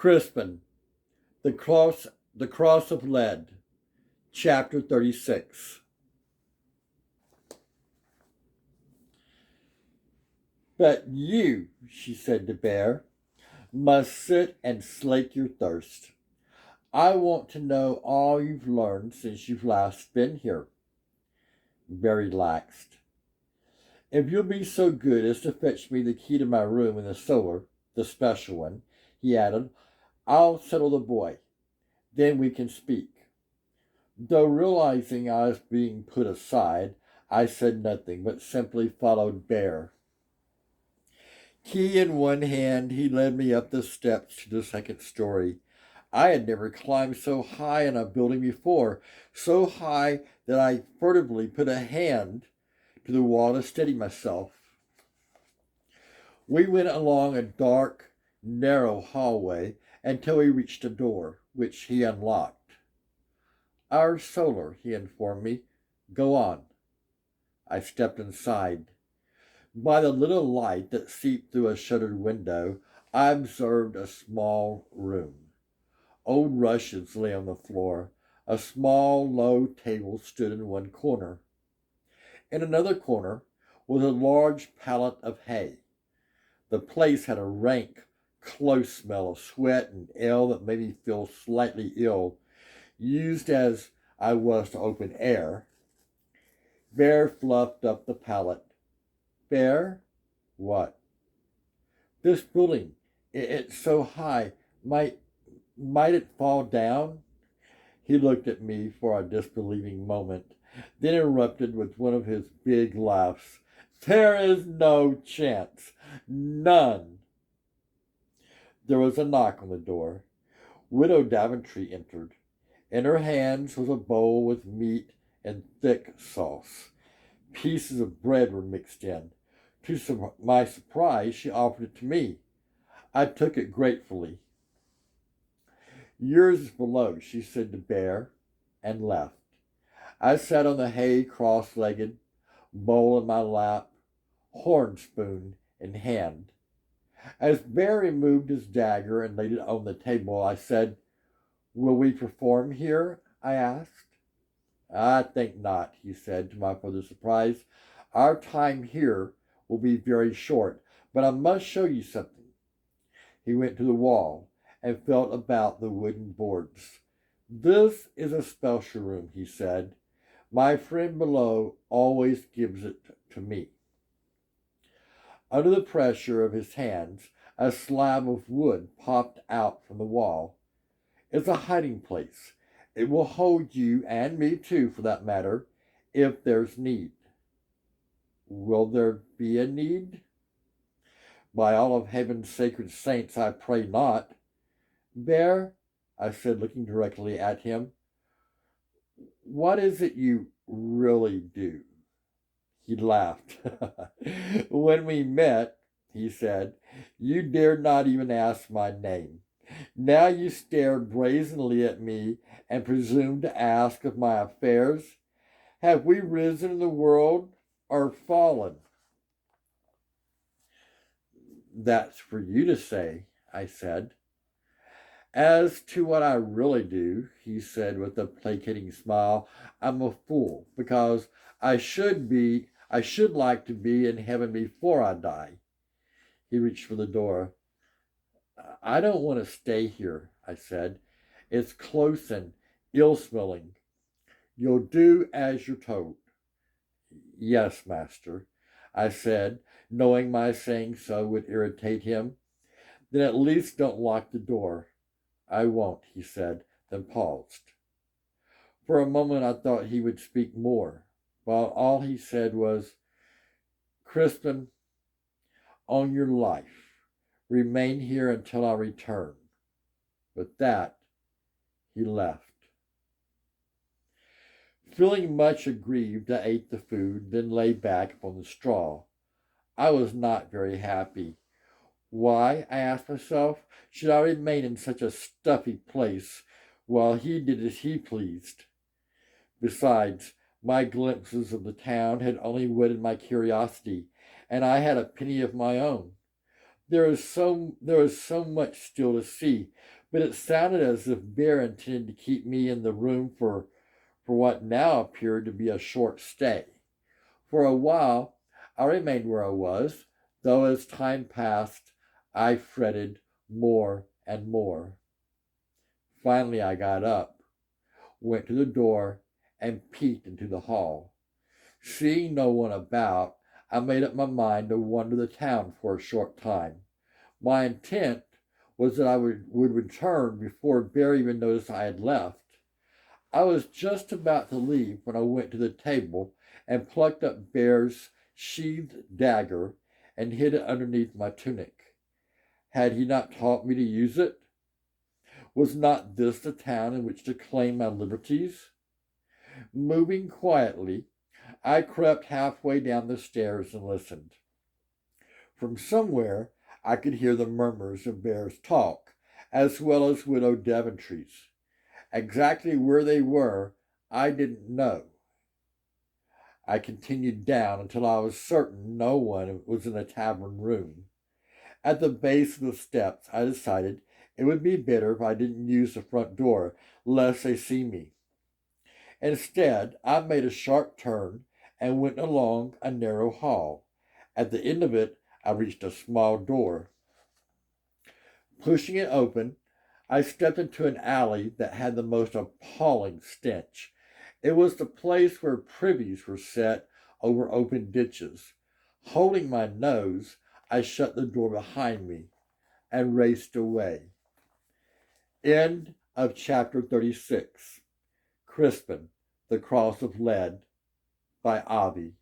Crispin, the cross of lead, chapter 36. But you, she said to Bear, must sit and slake your thirst. I want to know all you've learned since you've last been here. Bear relaxed. If you'll be so good as to fetch me the key to my room in the cellar, the special one, he added, I'll settle the boy. Then we can speak. Though realizing I was being put aside, I said nothing, but simply followed Bear. Key in one hand, he led me up the steps to the second story. I had never climbed so high in a building before, so high that I furtively put a hand to the wall to steady myself. We went along a dark, narrow hallway until we reached a door, which he unlocked. Our solar, he informed me. Go on. I stepped inside. By the little light that seeped through a shuttered window, I observed a small room. Old rushes lay on the floor. A small, low table stood in one corner. In another corner was a large pallet of hay. The place had a rank, close smell of sweat and ale that made me feel slightly ill. Used as I was to open air, Bear fluffed up the pallet. Bear? What? This building, it's so high. Might it fall down? He looked at me for a disbelieving moment, then erupted with one of his big laughs. There is no chance. None. There was a knock on the door. Widow Daventry entered. In her hands was a bowl with meat and thick sauce. Pieces of bread were mixed in. To my surprise, she offered it to me. I took it gratefully. Yours is below, she said to Bear, and left. I sat on the hay cross-legged, bowl in my lap, horn spoon in hand. As Bear removed his dagger and laid it on the table, I said, Will we perform here? I asked. I think not, he said, to my further surprise. Our time here will be very short, but I must show you something. He went to the wall and felt about the wooden boards. This is a special room, he said. My friend below always gives it to me. Under the pressure of his hands, a slab of wood popped out from the wall. It's a hiding place. It will hold you, and me too, for that matter, if there's need. Will there be a need? By all of heaven's sacred saints, I pray not. Bear, I said, looking directly at him, what is it you really do? He laughed. When we met, he said, you dared not even ask my name. Now you stare brazenly at me and presume to ask of my affairs. Have we risen in the world or fallen? That's for you to say, I said. As to what I really do, he said with a placating smile, I'm a fool because I should like to be in heaven before I die. He reached for the door. I don't want to stay here, I said. It's close and ill-smelling. You'll do as you're told. Yes, master, I said, knowing my saying so would irritate him. Then at least don't lock the door. I won't, he said, then paused. For a moment I thought he would speak more, while all he said was, Crispin, on your life, remain here until I return. With that, he left. Feeling much aggrieved, I ate the food, then lay back upon the straw. I was not very happy. Why, I asked myself, should I remain in such a stuffy place while he did as he pleased? Besides, my glimpses of the town had only whetted my curiosity, and I had a penny of my own. There is so much still to see, but it sounded as if Bear intended to keep me in the room for what now appeared to be a short stay. For a while, I remained where I was, though as time passed, I fretted more and more. Finally, I got up, went to the door, and peeked into the hall. Seeing no one about, I made up my mind to wander the town for a short time. My intent was that I would return before Bear even noticed I had left. I was just about to leave when I went to the table and plucked up Bear's sheathed dagger and hid it underneath my tunic. Had he not taught me to use it? Was not this the town in which to claim my liberties? Moving quietly, I crept halfway down the stairs and listened. From somewhere, I could hear the murmurs of Bear's talk, as well as Widow Devonshree's. Exactly where they were, I didn't know. I continued down until I was certain no one was in the tavern room. At the base of the steps, I decided it would be better if I didn't use the front door, lest they see me. Instead, I made a sharp turn and went along a narrow hall. At the end of it, I reached a small door. Pushing it open, I stepped into an alley that had the most appalling stench. It was the place where privies were set over open ditches. Holding my nose, I shut the door behind me and raced away. End of chapter 36. Crispin, The Cross of Lead, by Avi.